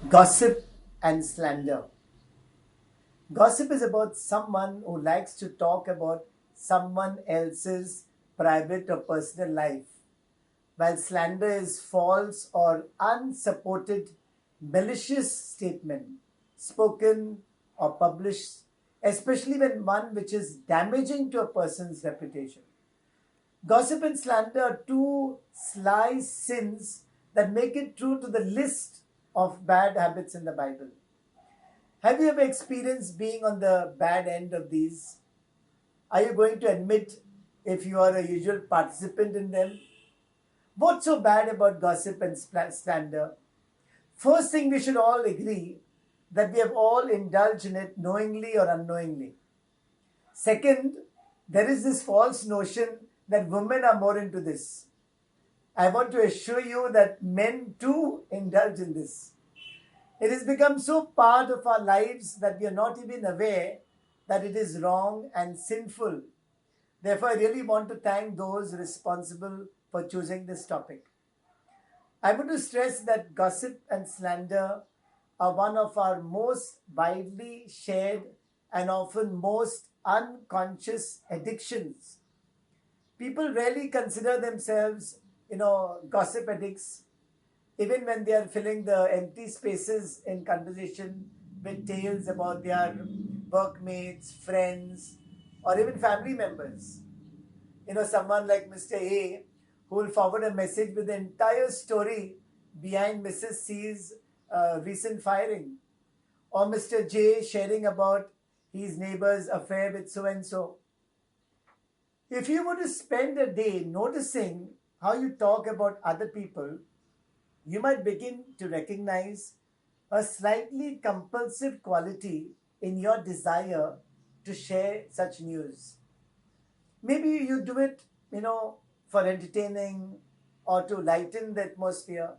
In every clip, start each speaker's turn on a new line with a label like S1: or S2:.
S1: Gossip and slander. Gossip is about someone who likes to talk about someone else's private or personal life, while slander is false or unsupported, malicious statement spoken or published, especially when one which is damaging to a person's reputation. Gossip and slander are two sly sins that make it true to the list of bad habits in the Bible. Have you ever experienced being on the bad end of these? Are you going to admit if you are a usual participant in them? What's so bad about gossip and slander? First thing, we should all agree that we have all indulged in it knowingly or unknowingly. Second, there is this false notion that women are more into this. I want to assure you that men too indulge in this. It has become so part of our lives that we are not even aware that it is wrong and sinful. Therefore, I really want to thank those responsible for choosing this topic. I want to stress that gossip and slander are one of our most widely shared and often most unconscious addictions. People rarely consider themselves, gossip addicts, even when they are filling the empty spaces in conversation with tales about their workmates, friends, or even family members. Someone like Mr. A, who will forward a message with the entire story behind Mrs. C's recent firing, or Mr. J sharing about his neighbor's affair with so and so. If you were to spend a day noticing how you talk about other people, you might begin to recognize a slightly compulsive quality in your desire to share such news. Maybe you do it, for entertaining or to lighten the atmosphere.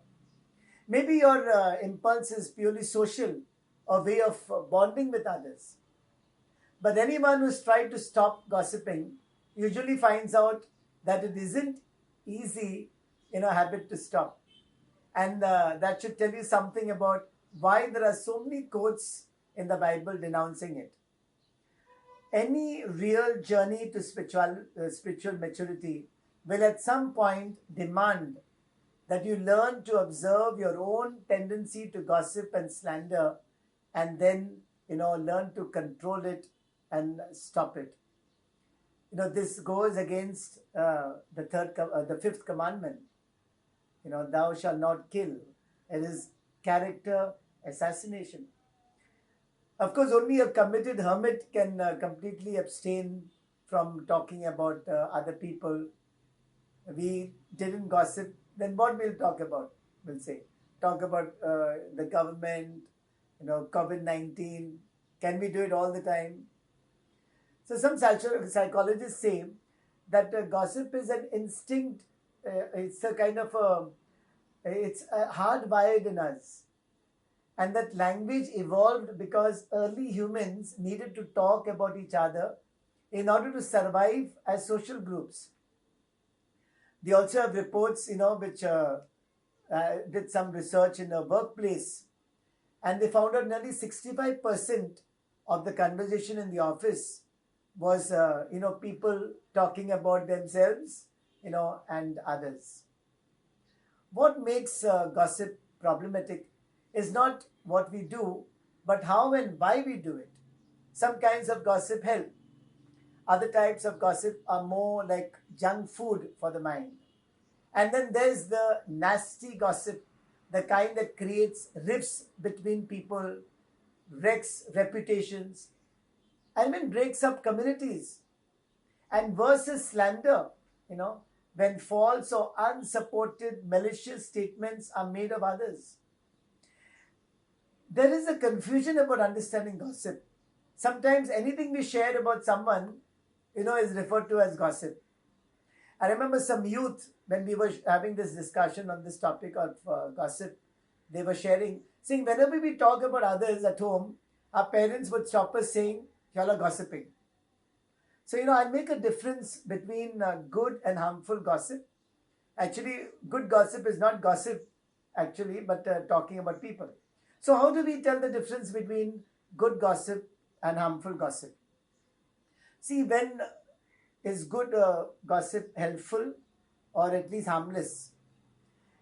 S1: Maybe your impulse is purely social, a way of bonding with others. But anyone who's tried to stop gossiping usually finds out that it isn't easy, habit to stop. And that should tell you something about why there are so many quotes in the Bible denouncing it. Any real journey to spiritual maturity will at some point demand that you learn to observe your own tendency to gossip and slander, and then learn to control it and stop it. This goes against the fifth commandment. Thou shalt not kill. It is character assassination. Of course, only a committed hermit can completely abstain from talking about other people. We didn't gossip, then what we'll talk about? We'll say, talk about the government, COVID-19. Can we do it all the time? So some psychologists say that gossip is an instinct. It's a kind of it's hardwired in us, and that language evolved because early humans needed to talk about each other in order to survive as social groups. They also have reports, which did some research in a workplace, and they found out nearly 65% of the conversation in the office was, people talking about themselves, and others. What makes gossip problematic is not what we do, but how and why we do it. Some kinds of gossip help. Other types of gossip are more like junk food for the mind. And then there's the nasty gossip, the kind that creates rifts between people, wrecks reputations, and even breaks up communities. And versus slander, when false or unsupported malicious statements are made of others. There is a confusion about understanding gossip. Sometimes anything we share about someone, is referred to as gossip. I remember some youth, when we were having this discussion on this topic of gossip, they were sharing, saying whenever we talk about others at home, our parents would stop us saying, y'all are gossiping. So, I'll make a difference between good and harmful gossip. Actually, good gossip is not gossip, actually, but talking about people. So, how do we tell the difference between good gossip and harmful gossip? See, when is good gossip helpful or at least harmless?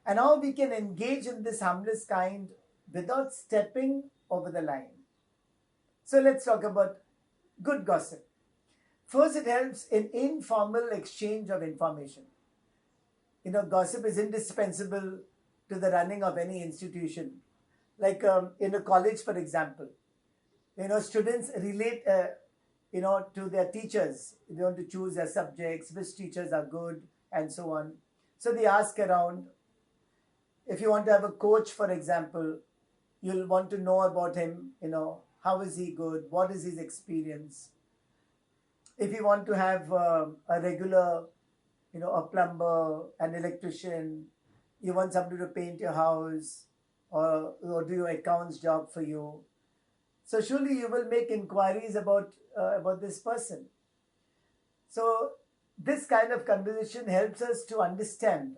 S1: And how we can engage in this harmless kind without stepping over the line. So, let's talk about good gossip. First, it helps in informal exchange of information. Gossip is indispensable to the running of any institution. Like in a college, for example, students relate, to their teachers. They want to choose their subjects, which teachers are good, and so on. So they ask around. If you want to have a coach, for example, you'll want to know about him. How is he good? What is his experience? If you want to have a regular, a plumber, an electrician, you want somebody to paint your house or do your accounts job for you. So surely you will make inquiries about this person. So this kind of conversation helps us to understand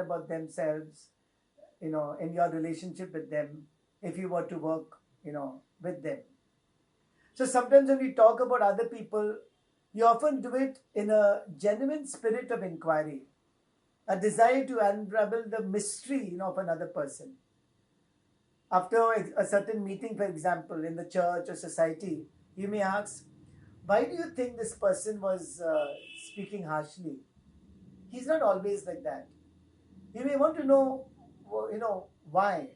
S1: about themselves, in your relationship with them, if you were to work, with them. So sometimes when we talk about other people, you often do it in a genuine spirit of inquiry, a desire to unravel the mystery, of another person. After a certain meeting, for example, in the church or society, you may ask, why do you think this person was speaking harshly? He's not always like that. You may want to know, why.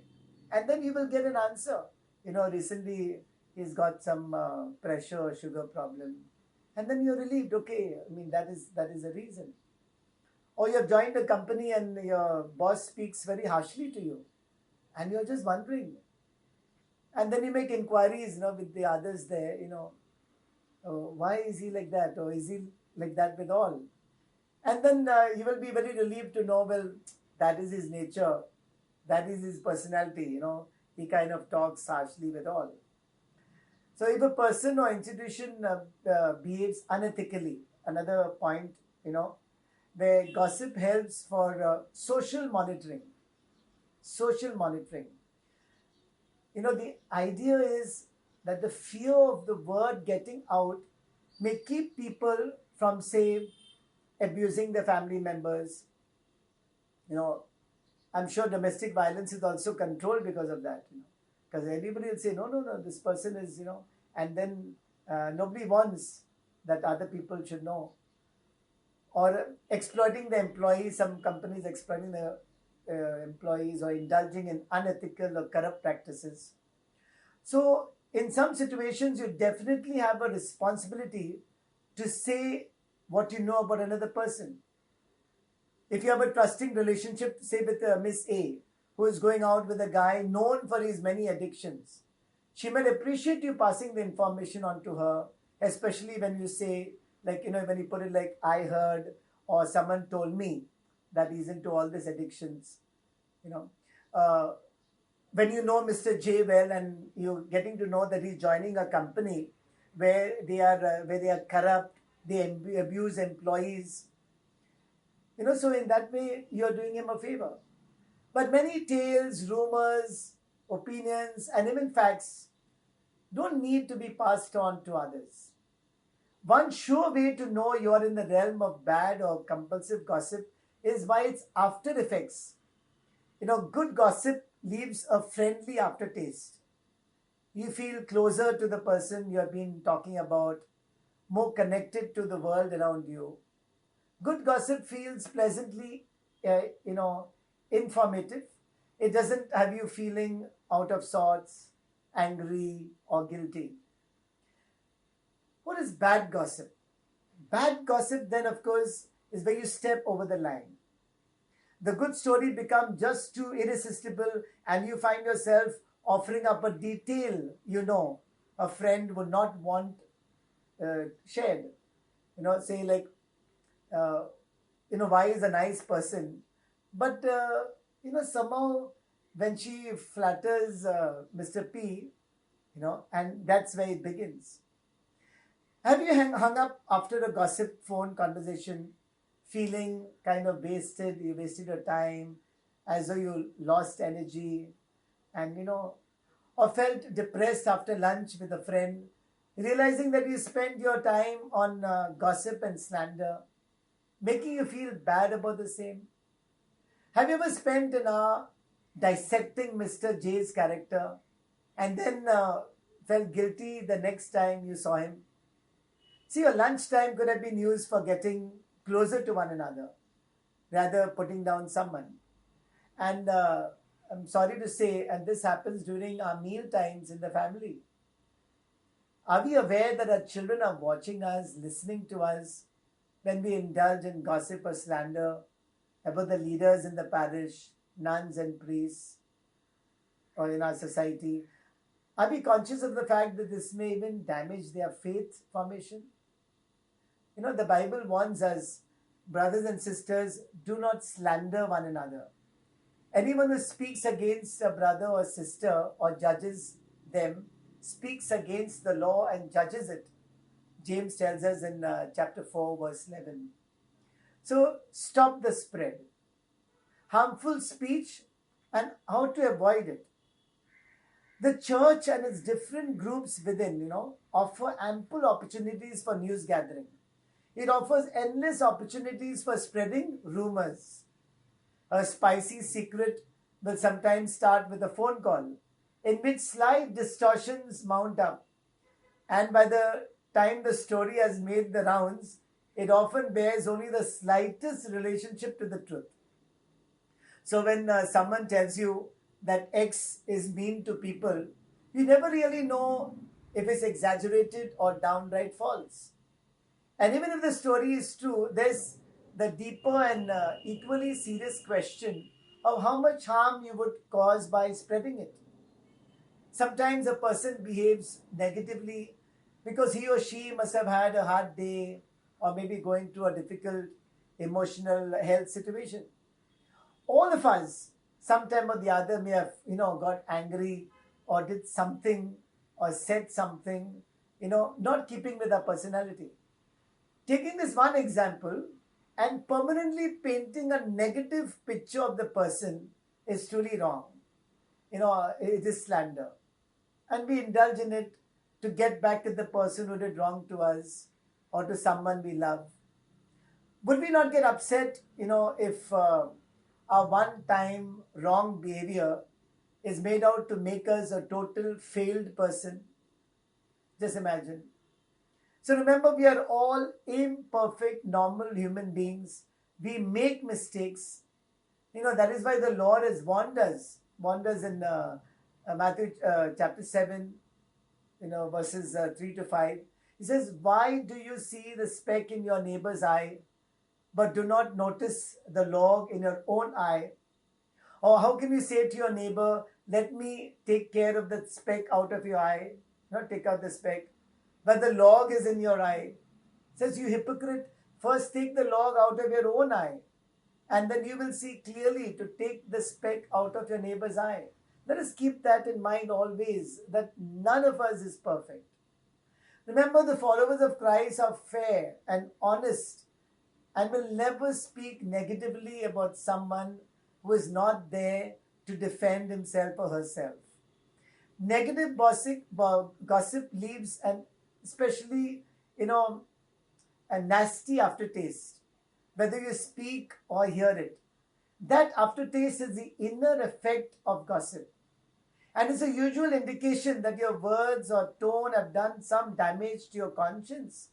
S1: And then you will get an answer. Recently he's got some pressure or sugar problem. And then you're relieved, okay, that is the reason. Or you've joined a company and your boss speaks very harshly to you. And you're just wondering. And then you make inquiries, with the others there, why is he like that? Or is he like that with all? And then you will be very relieved to know, well, that is his nature. That is his personality, He kind of talks harshly with all. So if a person or institution behaves unethically, another point, where gossip helps for social monitoring. Social monitoring. The idea is that the fear of the word getting out may keep people from, say, abusing their family members. I'm sure domestic violence is also controlled because of that. Because everybody will say, no, this person is, and then nobody wants that other people should know. Or exploiting the employees, some companies exploiting the employees or indulging in unethical or corrupt practices. So in some situations, you definitely have a responsibility to say what you know about another person. If you have a trusting relationship, say with Miss A, who is going out with a guy known for his many addictions, she might appreciate you passing the information on to her, especially when you say, like, when you put it like, I heard, or someone told me that he's into all these addictions. When you know Mr. J well and you're getting to know that he's joining a company where they are corrupt, they abuse employees, so in that way, you're doing him a favor. But many tales, rumors, opinions, and even facts don't need to be passed on to others. One sure way to know you're in the realm of bad or compulsive gossip is by its after effects. Good gossip leaves a friendly aftertaste. You feel closer to the person you have been talking about, more connected to the world around you. Good gossip feels pleasantly, informative. It doesn't have you feeling out of sorts, angry, or guilty. What is bad gossip? Bad gossip, then, of course, is where you step over the line. The good story becomes just too irresistible, and you find yourself offering up a detail a friend would not want shared. Say like, why is a nice person, but somehow when she flatters Mr. P, and that's where it begins. Have you hung up after a gossip phone conversation, feeling kind of wasted? You wasted your time, as though you lost energy, and or felt depressed after lunch with a friend, realizing that you spent your time on gossip and slander, making you feel bad about the same? Have you ever spent an hour dissecting Mr. J's character and then felt guilty the next time you saw him? See, your lunchtime could have been used for getting closer to one another, rather putting down someone. And I'm sorry to say, and this happens during our meal times in the family. Are we aware that our children are watching us, listening to us when we indulge in gossip or slander about the leaders in the parish, nuns and priests, or in our society? Are we conscious of the fact that this may even damage their faith formation? The Bible warns us, brothers and sisters, do not slander one another. Anyone who speaks against a brother or sister or judges them speaks against the law and judges it. James tells us in chapter 4, verse 11. So stop the spread. Harmful speech and how to avoid it. The church and its different groups within, offer ample opportunities for news gathering. It offers endless opportunities for spreading rumors. A spicy secret will sometimes start with a phone call in which slight distortions mount up. And by the time the story has made the rounds, it often bears only the slightest relationship to the truth. So when someone tells you that X is mean to people, you never really know if it's exaggerated or downright false. And even if the story is true, there's the deeper and equally serious question of how much harm you would cause by spreading it. Sometimes a person behaves negatively because he or she must have had a hard day or maybe going through a difficult emotional health situation. All of us, sometime or the other, may have, got angry or did something or said something, not keeping with our personality. Taking this one example and permanently painting a negative picture of the person is truly wrong. It is slander. And we indulge in it to get back at the person who did wrong to us or to someone we love. Would we not get upset, if our one-time wrong behavior is made out to make us a total failed person? Just imagine. So remember, we are all imperfect, normal human beings. We make mistakes. That is why the Lord has warned us in Matthew chapter 7, verses 3 to 5. He says, why do you see the speck in your neighbor's eye, but do not notice the log in your own eye? Or how can you say to your neighbor, let me take care of the speck out of your eye? Not take out the speck, but the log is in your eye. It says, you hypocrite, first take the log out of your own eye, and then you will see clearly to take the speck out of your neighbor's eye. Let us keep that in mind always, that none of us is perfect. Remember, the followers of Christ are fair and honest and will never speak negatively about someone who is not there to defend himself or herself. Negative gossip leaves an especially, a nasty aftertaste, whether you speak or hear it. That aftertaste is the inner effect of gossip. And it's a usual indication that your words or tone have done some damage to your conscience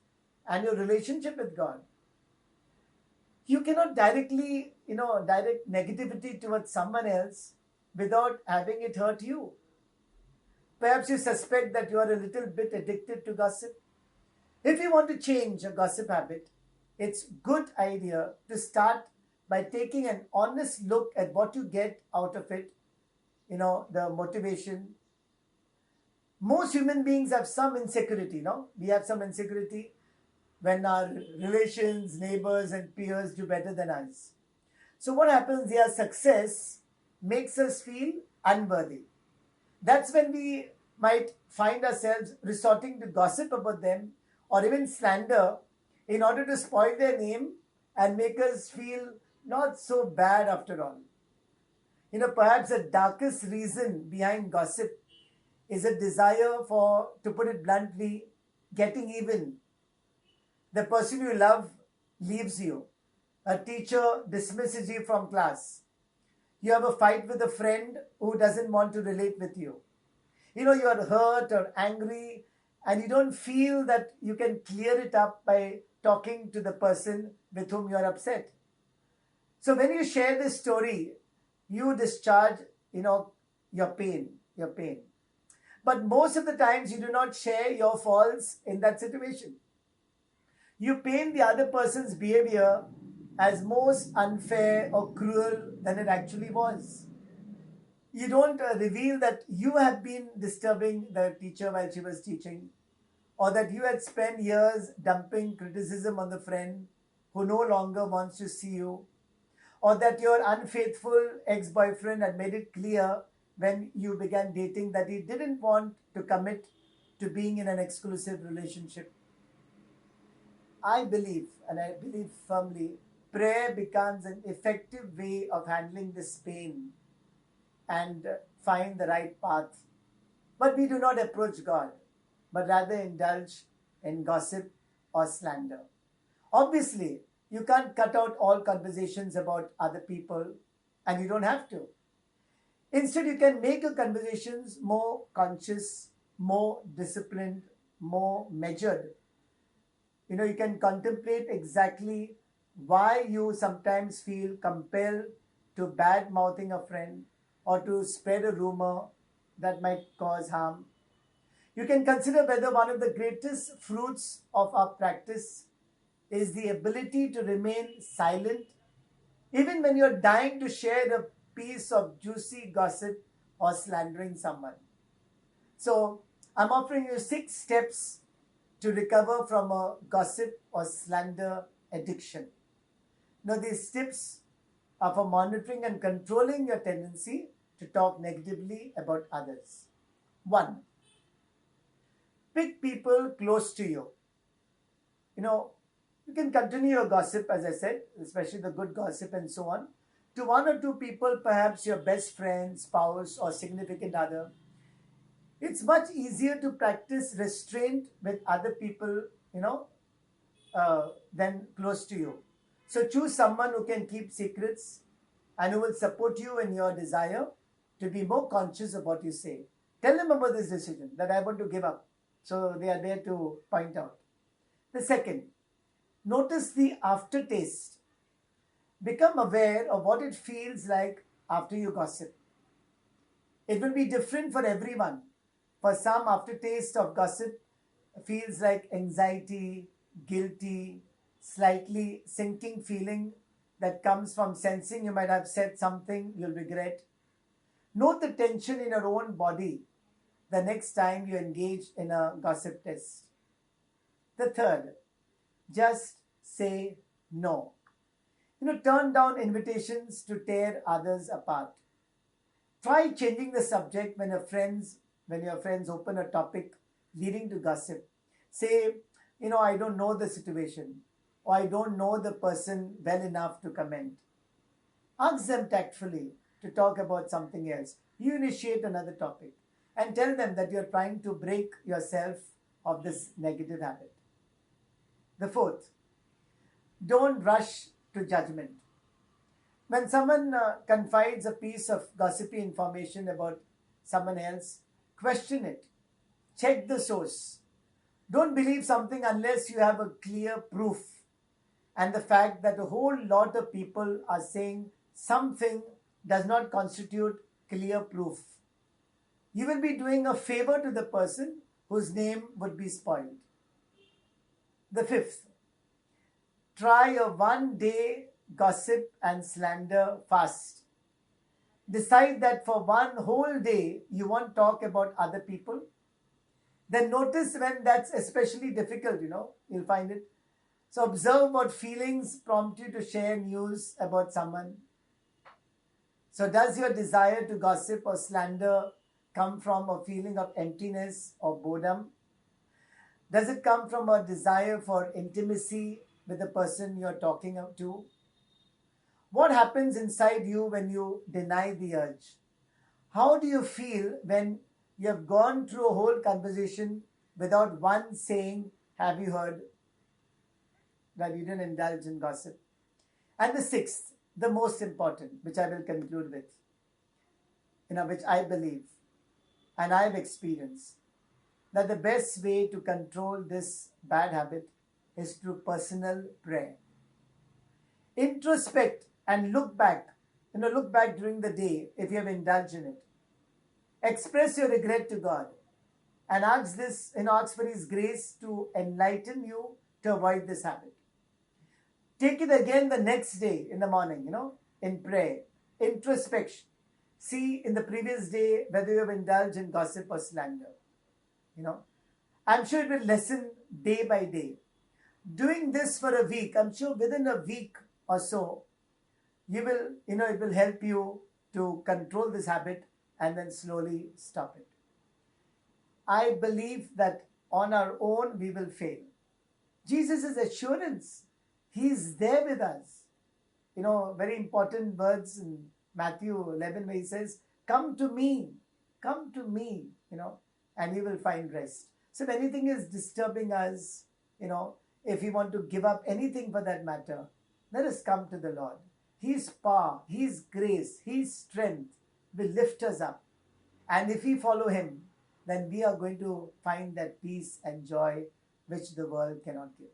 S1: and your relationship with God. You cannot directly, direct negativity towards someone else without having it hurt you. Perhaps you suspect that you are a little bit addicted to gossip. If you want to change a gossip habit, it's a good idea to start by taking an honest look at what you get out of it, the motivation. Most human beings have some insecurity, We have some insecurity when our relations, neighbors, and peers do better than us. So what happens? Their success makes us feel unworthy. That's when we might find ourselves resorting to gossip about them or even slander in order to spoil their name and make us feel not so bad after all. Perhaps the darkest reason behind gossip is a desire for, to put it bluntly, getting even. The person you love leaves you. A teacher dismisses you from class. You have a fight with a friend who doesn't want to relate with you. You are hurt or angry, and you don't feel that you can clear it up by talking to the person with whom you are upset. So when you share this story, you discharge, your pain. But most of the times you do not share your faults in that situation. You paint the other person's behavior as most unfair or cruel than it actually was. You don't reveal that you have been disturbing the teacher while she was teaching, or that you had spent years dumping criticism on the friend who no longer wants to see you, or that your unfaithful ex boyfriend had made it clear when you began dating that he didn't want to commit to being in an exclusive relationship. I believe, and I believe firmly, prayer becomes an effective way of handling this pain and find the right path. But we do not approach God, but rather indulge in gossip or slander. Obviously, you can't cut out all conversations about other people, and you don't have to. Instead, you can make your conversations more conscious, more disciplined, more measured. You can contemplate exactly why you sometimes feel compelled to bad mouthing a friend or to spread a rumor that might cause harm. You can consider whether one of the greatest fruits of our practice is the ability to remain silent even when you're dying to share a piece of juicy gossip or slandering someone. So, I'm offering you 6 steps to recover from a gossip or slander addiction. Now, these tips are for monitoring and controlling your tendency to talk negatively about others. 1. Pick people close to you. You know, you can continue your gossip, as I said, especially the good gossip and so on, to 1 or 2 people, perhaps your best friend, spouse, or significant other. It's much easier to practice restraint with other people, than close to you. So choose someone who can keep secrets and who will support you in your desire to be more conscious of what you say. Tell them about this decision that I want to give up. So they are there to point out. The second, notice the aftertaste. Become aware of what it feels like after you gossip. It will be different for everyone. For some, aftertaste of gossip feels like anxiety, guilty, slightly sinking feeling that comes from sensing you might have said something you'll regret. Note the tension in your own body the next time you engage in a gossip test. The third, just say no. Turn down invitations to tear others apart. Try changing the subject when your friends open a topic leading to gossip. Say, I don't know the situation, or I don't know the person well enough to comment. Ask them tactfully to talk about something else. You initiate another topic and tell them that you're trying to break yourself of this negative habit. The fourth, don't rush to judgment. When someone confides a piece of gossipy information about someone else, question it. Check the source. Don't believe something unless you have a clear proof. And the fact that a whole lot of people are saying something does not constitute clear proof. You will be doing a favor to the person whose name would be spoiled. The fifth, try a 1 day gossip and slander fast. Decide that for 1 whole day you won't talk about other people. Then notice when that's especially difficult, you'll find it. So observe what feelings prompt you to share news about someone. So does your desire to gossip or slander come from a feeling of emptiness or boredom? Does it come from a desire for intimacy with the person you're talking to? What happens inside you when you deny the urge? How do you feel when you have gone through a whole conversation without one saying, have you heard, that you didn't indulge in gossip? And the sixth, the most important, which I will conclude with, which I believe and I've experienced, that the best way to control this bad habit is through personal prayer. Introspect and look back. Look back during the day if you have indulged in it. Express your regret to God and ask for His grace to enlighten you to avoid this habit. Take it again the next day in the morning, in prayer. Introspection. See in the previous day whether you have indulged in gossip or slander. I'm sure it will lessen day by day. Doing this for a week, I'm sure within a week or so, it will help you to control this habit and then slowly stop it. I believe that on our own we will fail. Jesus' assurance, He is there with us. Very important words in Matthew 11 where He says, come to me, and you will find rest. So if anything is disturbing us, if we want to give up anything for that matter, let us come to the Lord. His power, His grace, His strength will lift us up. And if we follow Him, then we are going to find that peace and joy which the world cannot give.